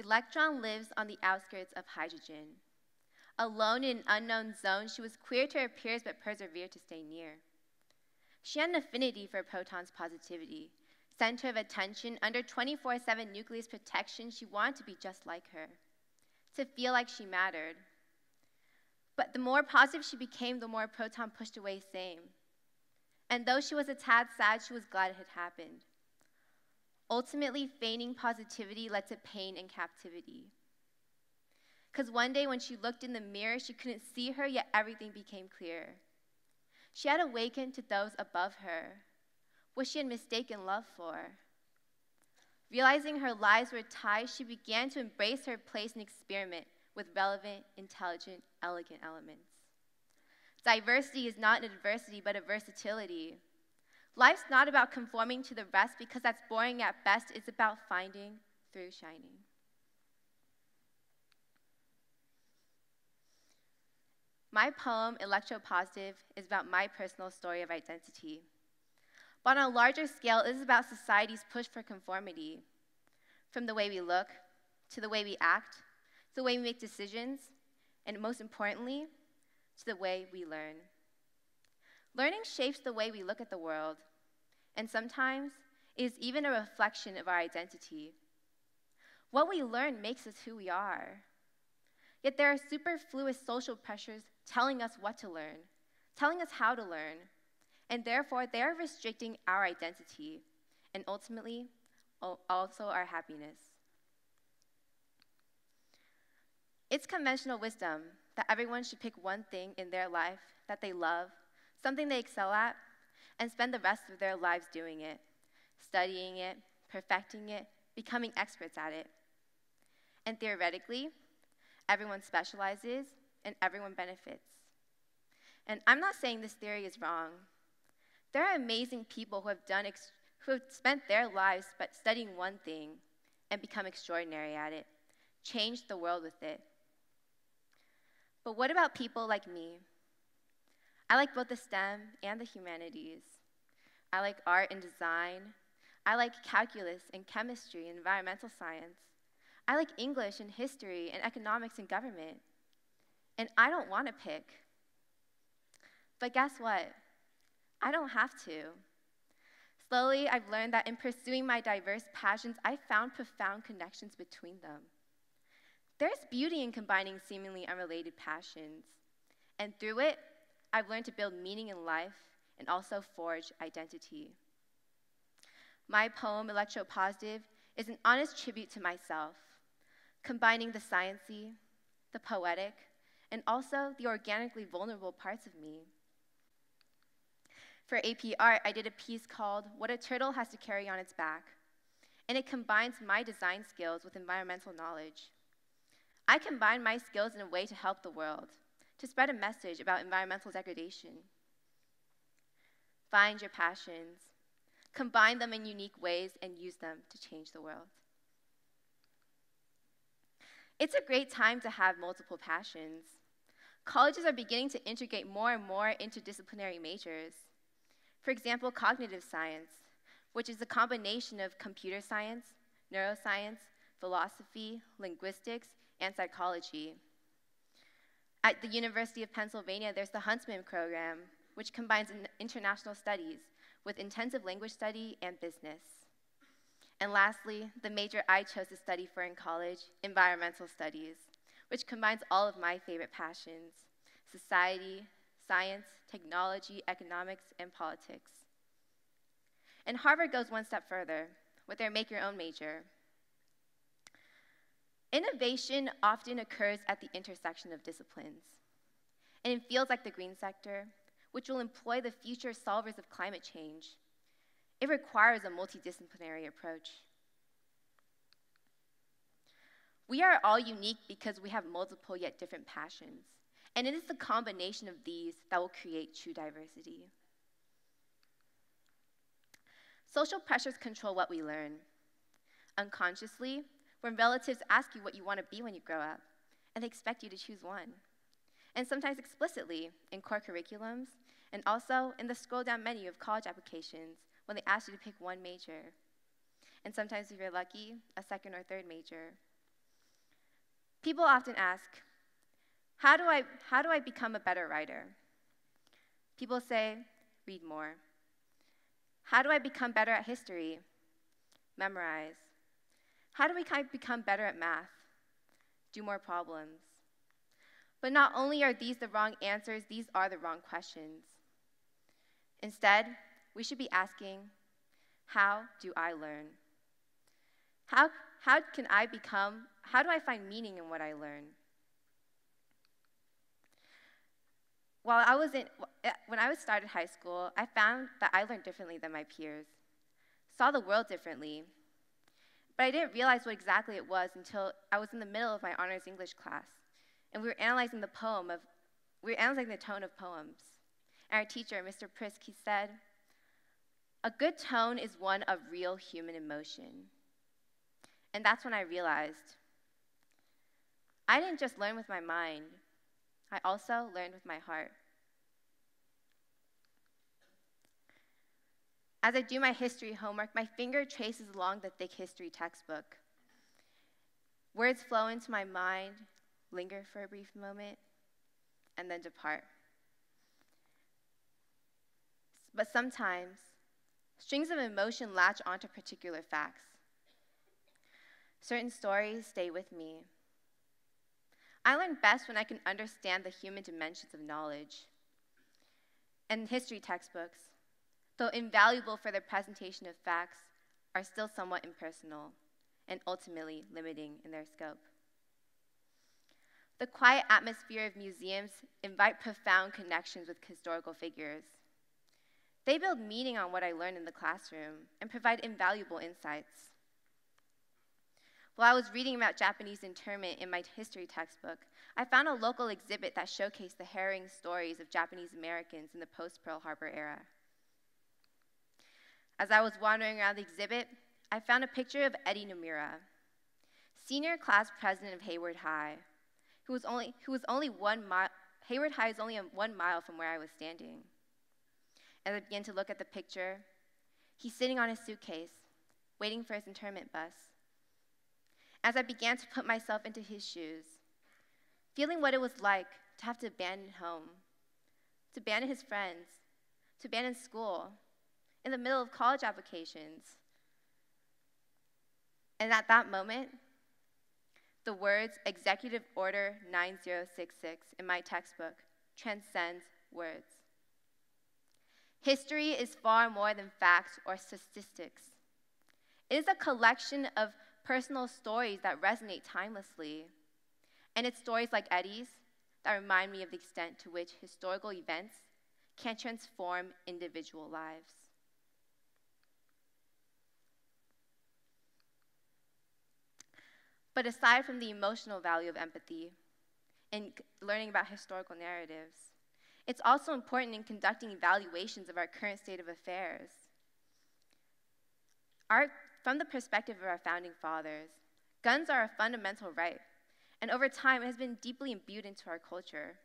electron lives on the outskirts of hydrogen. Alone in an unknown zone, she was queer to her peers but persevered to stay near. She had an affinity for a proton's positivity. Center of attention, under 24/7 nucleus protection, she wanted to be just like her, to feel like she mattered. But the more positive she became, the more proton pushed away same. And though she was a tad sad, she was glad it had happened. Ultimately, feigning positivity led to pain and captivity. Because one day when she looked in the mirror, she couldn't see her, yet everything became clear. She had awakened to those above her, what she had mistaken love for. Realizing her lives were tied, she began to embrace her place and experiment with relevant, intelligent, elegant elements. Diversity is not an adversity, but a versatility. Life's not about conforming to the rest because that's boring at best. It's about finding through shining. My poem, Electropositive, is about my personal story of identity. But on a larger scale, it is about society's push for conformity. From the way we look, to the way we act, to the way we make decisions, and most importantly, to the way we learn. Learning shapes the way we look at the world, and sometimes it is even a reflection of our identity. What we learn makes us who we are. Yet there are superfluous social pressures telling us what to learn, telling us how to learn, and therefore they are restricting our identity, and ultimately, also our happiness. It's conventional wisdom that everyone should pick one thing in their life that they love, something they excel at, and spend the rest of their lives doing it, studying it, perfecting it, becoming experts at it. And theoretically, everyone specializes and everyone benefits. And I'm not saying this theory is wrong. There are amazing people who have spent their lives studying one thing and become extraordinary at it, changed the world with it. But what about people like me? I like both the STEM and the humanities. I like art and design. I like calculus and chemistry and environmental science. I like English and history and economics and government. And I don't want to pick. But guess what? I don't have to. Slowly, I've learned that in pursuing my diverse passions, I found profound connections between them. There's beauty in combining seemingly unrelated passions. And through it, I've learned to build meaning in life and also forge identity. My poem, Electropositive, is an honest tribute to myself, combining the sciencey, the poetic, and also the organically vulnerable parts of me. For AP Art, I did a piece called What a Turtle Has to Carry on Its Back, and it combines my design skills with environmental knowledge. I combine my skills in a way to help the world, to spread a message about environmental degradation. Find your passions, combine them in unique ways, and use them to change the world. It's a great time to have multiple passions. Colleges are beginning to integrate more and more interdisciplinary majors. For example, cognitive science, which is a combination of computer science, neuroscience, philosophy, linguistics, and psychology. At the University of Pennsylvania, there's the Huntsman program, which combines international studies with intensive language study and business. And lastly, the major I chose to study for in college, environmental studies, which combines all of my favorite passions: society, science, technology, economics, and politics. And Harvard goes one step further with their Make Your Own major. Innovation often occurs at the intersection of disciplines. And in fields like the green sector, which will employ the future solvers of climate change, it requires a multidisciplinary approach. We are all unique because we have multiple yet different passions, and it is the combination of these that will create true diversity. Social pressures control what we learn. Unconsciously, when relatives ask you what you want to be when you grow up, and they expect you to choose one. And sometimes explicitly in core curriculums, and also in the scroll-down menu of college applications when they ask you to pick one major. And sometimes, if you're lucky, a second or third major. People often ask, how do I become a better writer? People say, read more. How do I become better at history? Memorize. How do we become better at math? Do more problems. But not only are these the wrong answers, these are the wrong questions. Instead, we should be asking, how do I learn? How do I find meaning in what I learn? When I started high school, I found that I learned differently than my peers, saw the world differently, but I didn't realize what exactly it was until I was in the middle of my honors English class, and we were analyzing the tone of poems. And our teacher, Mr. Prisk, he said, "A good tone is one of real human emotion." And that's when I realized I didn't just learn with my mind, I also learned with my heart. As I do my history homework, my finger traces along the thick history textbook. Words flow into my mind, linger for a brief moment, and then depart. But sometimes, strings of emotion latch onto particular facts. Certain stories stay with me. I learn best when I can understand the human dimensions of knowledge. And history textbooks, though invaluable for their presentation of facts, are still somewhat impersonal and ultimately limiting in their scope. The quiet atmosphere of museums invite profound connections with historical figures. They build meaning on what I learned in the classroom and provide invaluable insights. While I was reading about Japanese internment in my history textbook, I found a local exhibit that showcased the harrowing stories of Japanese Americans in the post-Pearl Harbor era. As I was wandering around the exhibit, I found a picture of Eddie Nomura, senior class president of Hayward High, Hayward High is only 1 mile from where I was standing. As I began to look at the picture, he's sitting on his suitcase, waiting for his internment bus. As I began to put myself into his shoes, feeling what it was like to have to abandon home, to abandon his friends, to abandon school, in the middle of college applications. And at that moment, the words Executive Order 9066 in my textbook transcends words. History is far more than facts or statistics. It is a collection of personal stories that resonate timelessly. And it's stories like Eddie's that remind me of the extent to which historical events can transform individual lives. But aside from the emotional value of empathy and learning about historical narratives, it's also important in conducting evaluations of our current state of affairs. From the perspective of our founding fathers, guns are a fundamental right, and over time it has been deeply imbued into our culture.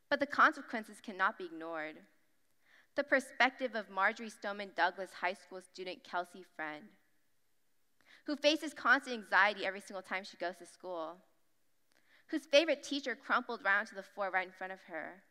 But the consequences cannot be ignored. The perspective of Marjorie Stoneman Douglas High School student Kelsey Friend, who faces constant anxiety every single time she goes to school, whose favorite teacher crumpled round to the floor right in front of her.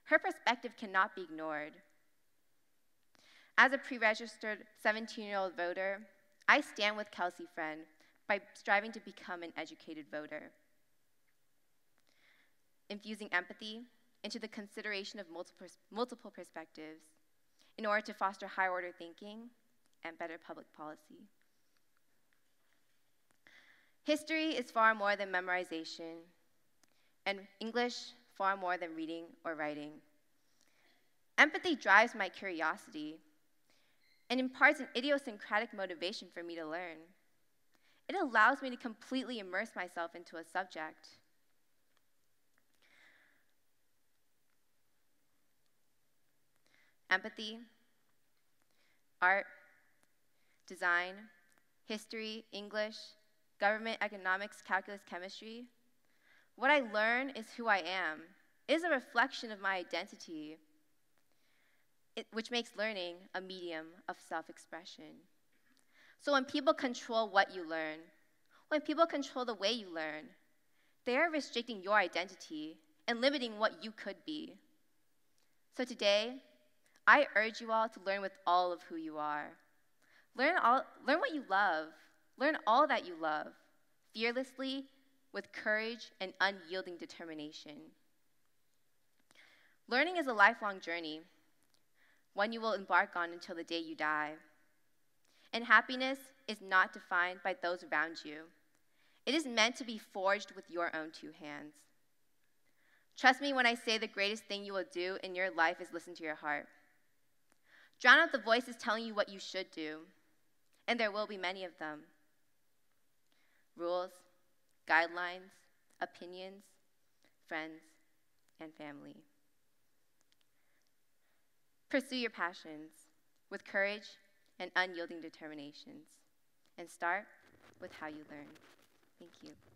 Her perspective cannot be ignored. As a pre-registered 17-year-old voter, I stand with Kelsey Friend by striving to become an educated voter, infusing empathy into the consideration of multiple perspectives in order to foster higher-order thinking and better public policy. History is far more than memorization, and English far more than reading or writing. Empathy drives my curiosity and imparts an idiosyncratic motivation for me to learn. It allows me to completely immerse myself into a subject. Empathy, art, design, history, English, government, economics, calculus, chemistry. What I learn is who I am. It is a reflection of my identity, which makes learning a medium of self-expression. So when people control what you learn, When people control the way you learn, they are restricting your identity and limiting what you could be. So today, I urge you all to learn with all of who you are. Learn what you love. Learn all that you love, fearlessly, with courage and unyielding determination. Learning is a lifelong journey, one you will embark on until the day you die. And happiness is not defined by those around you. It is meant to be forged with your own two hands. Trust me when I say the greatest thing you will do in your life is listen to your heart. Drown out the voices telling you what you should do, and there will be many of them. Rules, guidelines, opinions, friends, and family. Pursue your passions with courage and unyielding determinations, and start with how you learn. Thank you.